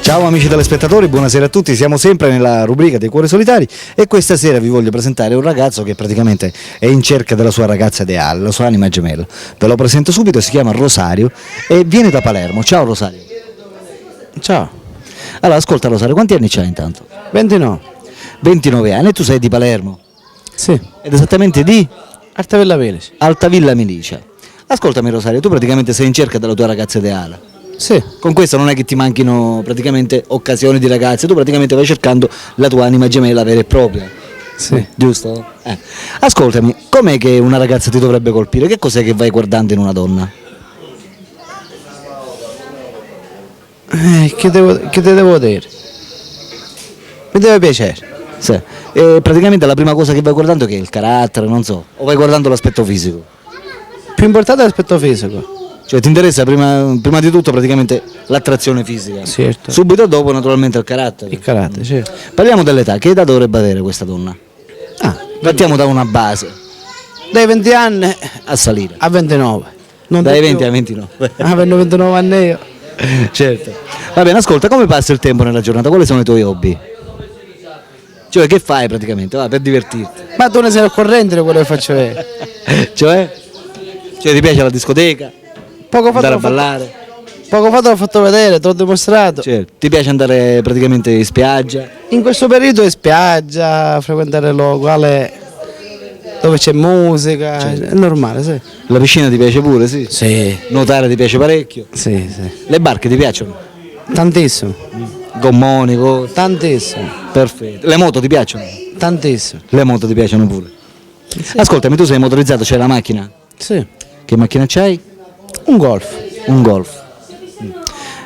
Ciao amici telespettatori, buonasera a tutti, siamo sempre nella rubrica dei cuori solitari e questa sera vi voglio presentare un ragazzo che praticamente è in cerca della sua ragazza ideale, la sua anima gemella. Ve lo presento subito, si chiama Rosario e viene da Palermo. Ciao Rosario. Ciao. Allora ascolta Rosario, quanti anni c'hai intanto? 29. 29 anni e tu sei di Palermo? Sì. Ed esattamente di? Altavilla Velice. Altavilla Milicia. Ascoltami Rosario, tu praticamente sei in cerca della tua ragazza ideale. Sì. Con questo non è che ti manchino praticamente occasioni di ragazze, tu praticamente vai cercando la tua anima gemella vera e propria. Sì. Giusto? Ascoltami, com'è che una ragazza ti dovrebbe colpire? Che cos'è che vai guardando in una donna? Che te devo dire? Mi deve piacere. Sì. E praticamente la prima cosa che vai guardando che è il carattere, non so, o vai guardando l'aspetto fisico? Più importante è l'aspetto fisico. Cioè ti interessa prima di tutto praticamente l'attrazione fisica? Certo. Subito dopo naturalmente il carattere. Il carattere, certo. Parliamo dell'età, che età dovrebbe avere questa donna? Partiamo da una base, Dai 20 anni a salire. a 29. Non Dai di 20 più. ai 29. Avendo 29 anni io. Certo. Va bene, ascolta, come passa il tempo nella giornata? Quali sono i tuoi hobby? Cioè, che fai praticamente? Va, per divertirti. Ma tu ne sei al corrente di quello che faccio io. Cioè? Cioè, ti piace la discoteca? Poco fa te Andare a l'ho fatto, ballare? poco fa te l'ho fatto vedere, te l'ho dimostrato. Certo. Ti piace andare praticamente in spiaggia? In questo periodo è spiaggia, frequentare locale dove c'è musica, è normale, sì. La piscina ti piace pure, sì? Sì, Nuotare ti piace parecchio? sì, sì. Le barche ti piacciono? Tantissimo, Gommoni, cose? tantissimo, Perfetto. Le moto ti piacciono? tantissimo. Le moto ti piacciono pure? Ascoltami, tu sei motorizzato, c'hai la macchina? Sì, Che macchina c'hai? un golf. Un Golf.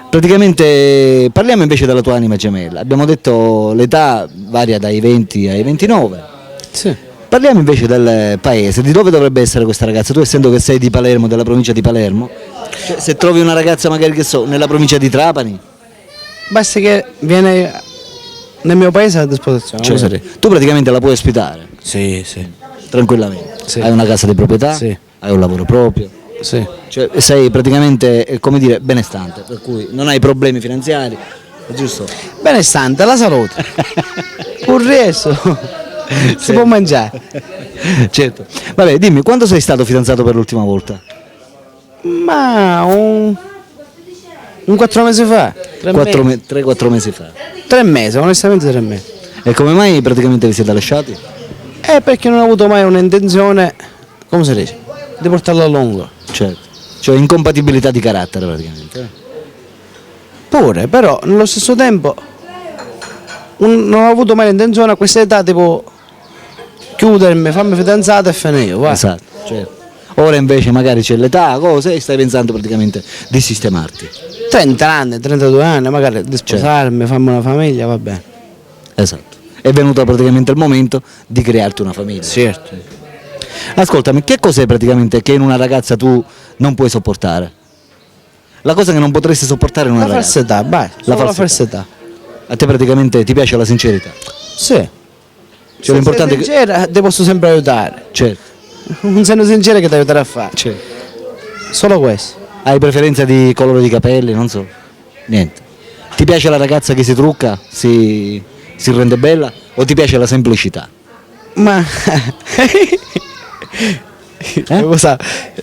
Praticamente parliamo invece della tua anima gemella. Abbiamo detto l'età varia dai 20 ai 29. Sì. Parliamo invece del paese, di dove dovrebbe essere questa ragazza? Tu essendo che sei di Palermo, della provincia di Palermo, cioè, se trovi una ragazza magari che so, nella provincia di Trapani, Basta che viene nel mio paese a disposizione. cioè, tu praticamente la puoi ospitare Sì, sì, tranquillamente. Sì. Hai una casa di proprietà, Sì. hai un lavoro proprio, sì. cioè sei praticamente, come dire, benestante, per cui non hai problemi finanziari, è giusto? Benestante, la salute. Un resto si può mangiare. Certo. Vabbè, dimmi, quando sei stato fidanzato per l'ultima volta? Ma un 4 mesi fa. 3-4 mesi fa. 3 mesi, onestamente 3 mesi. E come mai praticamente vi siete lasciati? È perché non ho avuto mai un'intenzione, come si dice, di portarla a lungo. Certo. Cioè incompatibilità di carattere praticamente. Pure, però nello stesso tempo non ho avuto mai l'intenzione a questa età tipo chiudermi, farmi fidanzata e finire, va. Esatto, certo. Ora invece magari c'è l'età, cose, e stai pensando praticamente di sistemarti. 30 anni, 32 anni, magari di sposarmi, farmi una famiglia, va bene. Esatto. È venuto praticamente il momento di crearti una famiglia. Certo. Ascoltami, che cos'è praticamente che in una ragazza tu non puoi sopportare? La cosa che non potresti sopportare in una La ragazza. falsità, vai, la falsità. A te praticamente ti piace la sincerità? Sì. Se l'importante sei che- sincera, ti posso sempre aiutare. Certo. Un senno sincero che ti aiuterà a fare. Solo questo. Hai preferenza di colore di capelli? Non so. Niente. Ti piace la ragazza che si trucca, si rende bella? O ti piace la semplicità? Ma cosa?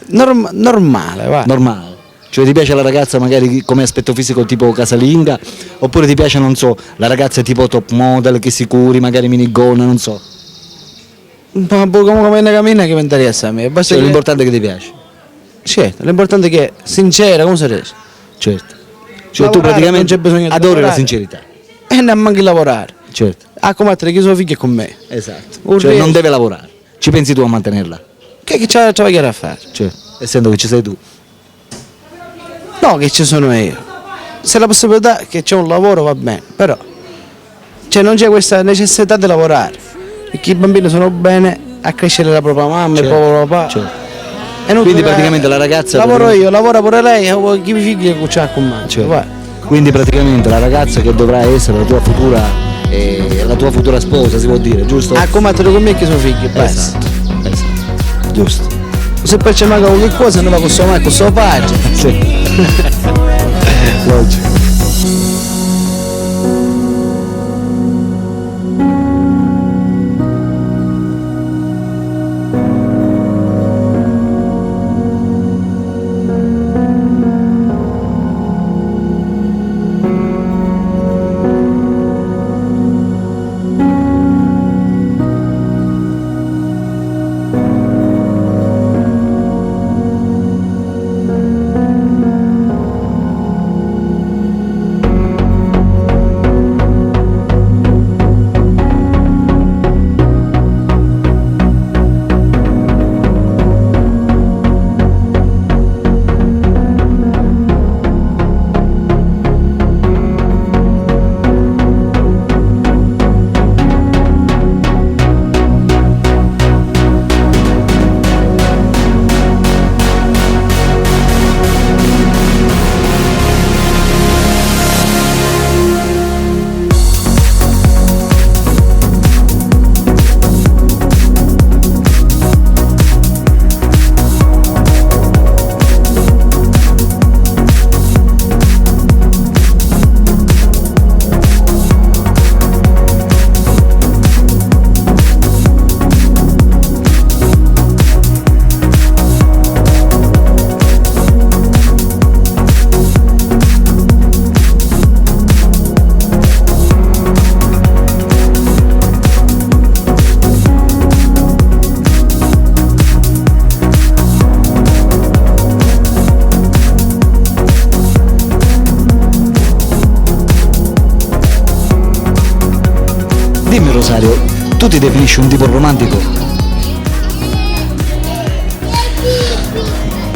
Normale, va. Normale. Cioè ti piace la ragazza magari come aspetto fisico tipo casalinga? Oppure ti piace, non so, la ragazza tipo top model che si curi, magari minigonna, non so. Ma come ne cammina che mi interessa a me. Basta Cioè che... l'importante è che ti piace. Certo, l'importante è che è sincera, come si dice? Certo. Cioè tu Lavorare, praticamente non c'è bisogno di adori la lavorare. sincerità. E non manchi lavorare. Certo. A combattere chi sono figli è con me. Esatto. Un Cioè non riesco. deve lavorare. Ci pensi tu a mantenerla. Che c'è da a fare? Cioè, essendo che ci sei tu. No, che ci sono io. Se la possibilità che c'è un lavoro va bene, però cioè non c'è questa necessità di lavorare. Perché i bambini sono bene a crescere la propria mamma, il Certo, proprio papà. certo. E non Quindi che- praticamente la ragazza lavoro dovrebbe- io, lavora pure lei, e chi mi figli che c'ha con me. Certo. Va. Quindi praticamente la ragazza che dovrà essere la tua futura sposa, si può dire, giusto? A combattere con me che sono figli, basta. Esatto. Giusto. Se poi c'è manca qualche cosa non va con sua madre, con sua pace. Sì. Logico. Dimmi Rosario, tu ti definisci un tipo romantico?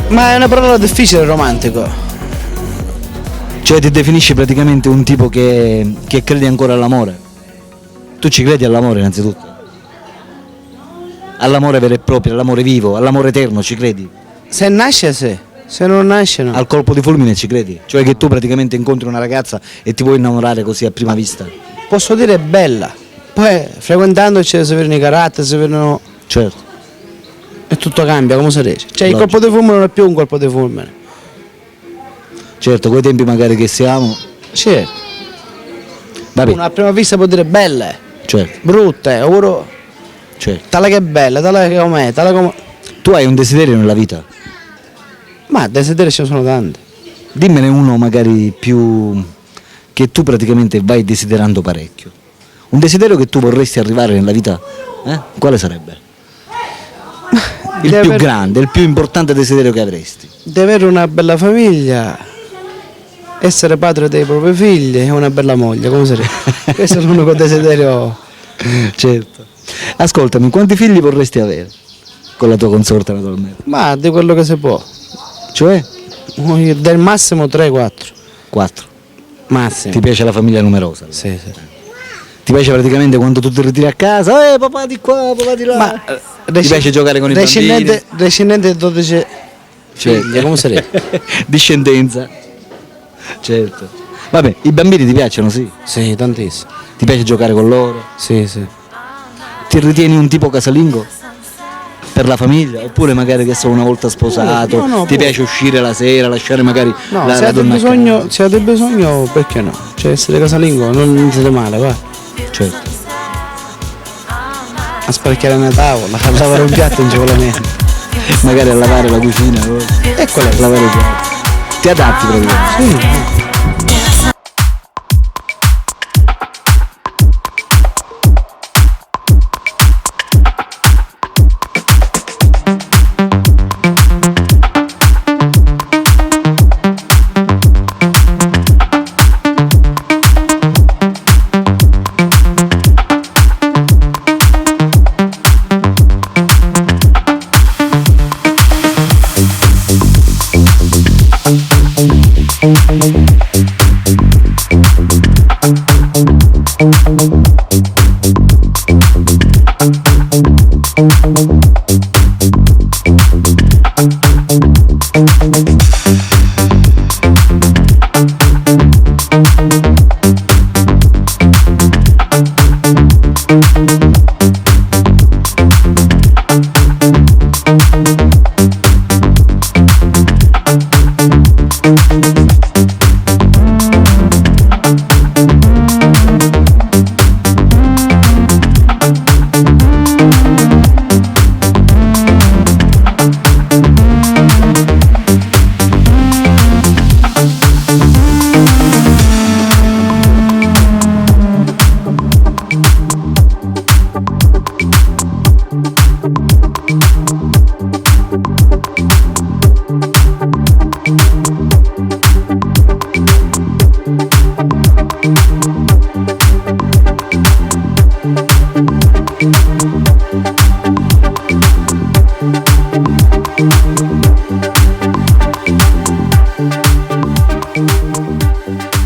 Ma è una parola difficile, romantico. Cioè ti definisci praticamente un tipo che crede ancora all'amore? Tu ci credi all'amore innanzitutto? All'amore vero e proprio, all'amore vivo, all'amore eterno ci credi? Se nasce sì, se non nasce no. Al colpo di fulmine ci credi? Cioè che tu praticamente incontri una ragazza e ti vuoi innamorare così a prima vista? Posso dire è bella, poi frequentandoci si vedono i caratteri, si vedono... Certo. e tutto cambia, come si dice. Cioè il Logico. colpo di fulmine non è più un colpo di fulmine. Certo, quei tempi magari che siamo. Sì, Vabbè, una a prima vista può dire belle, certo, brutte, ora certo. tale che è bella, tale che com'è, tale come... Tu hai un desiderio nella vita? Ma desideri ce ne sono tanti. Dimmene uno magari più che tu praticamente vai desiderando parecchio. Un desiderio che tu vorresti arrivare nella vita, quale sarebbe? Il Deve più aver- grande, il più importante desiderio che avresti. Di avere una bella famiglia, essere padre dei propri figli e una bella moglie, come si dice. Questo è l'unico desiderio. Certo. Ascoltami, quanti figli vorresti avere? Con la tua consorte naturalmente. Ma di quello che si può. Cioè? Del massimo 3-4. 4. Massimo. Ti piace la famiglia numerosa? Sì, sì. Ti piace praticamente quando tu ti ritiri a casa, papà di qua, papà di là. Ma ti piace giocare con i bambini? Discendente di 12 figli, come si dice? Discendenza. Certo. Vabbè, i bambini ti piacciono, sì. Sì, tantissimo. Ti piace giocare con loro? Sì, sì. Ti ritieni un tipo casalingo? Per la famiglia? Oppure magari che sei una volta sposato, No, ti piace uscire la sera, lasciare magari No, la se donna a se avete bisogno, perché no? Cioè essere casalingo non siete male, va. casa? Certo. A sparecchiare una tavola, a lavare un piatto non ci vuole niente. Magari a lavare la cucina, Eccola. lavare i piatti. Ti adatti praticamente. Sì.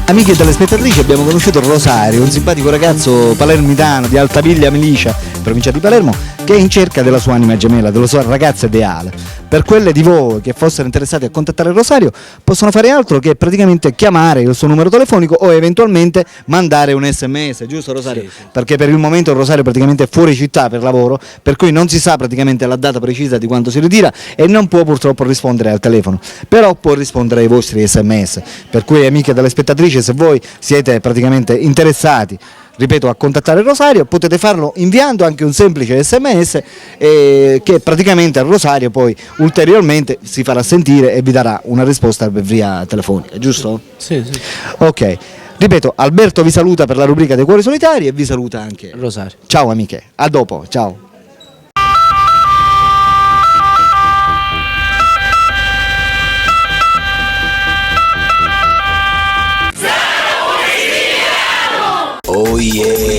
Amiche telespettatrici, abbiamo conosciuto Rosario, un simpatico ragazzo palermitano di Altaviglia Milicia, provincia di Palermo, che è in cerca della sua anima gemella, della sua ragazza ideale. Per quelle di voi che fossero interessati a contattare Rosario, possono fare altro che praticamente chiamare il suo numero telefonico o eventualmente mandare un SMS, giusto Rosario? Sì, sì. Perché per il momento Rosario praticamente è fuori città per lavoro, per cui non si sa praticamente la data precisa di quando si ritira e non può purtroppo rispondere al telefono, però può rispondere ai vostri SMS. Per cui amiche telespettatrici, se voi siete praticamente interessati, ripeto, a contattare Rosario, potete farlo inviando anche un semplice SMS che praticamente a Rosario poi ulteriormente si farà sentire e vi darà una risposta via telefonica, giusto? Sì, sì. Ok, ripeto, Alberto vi saluta per la rubrica dei cuori solitari e vi saluta anche. Rosario. Ciao amiche, a dopo, ciao. Oh yeah.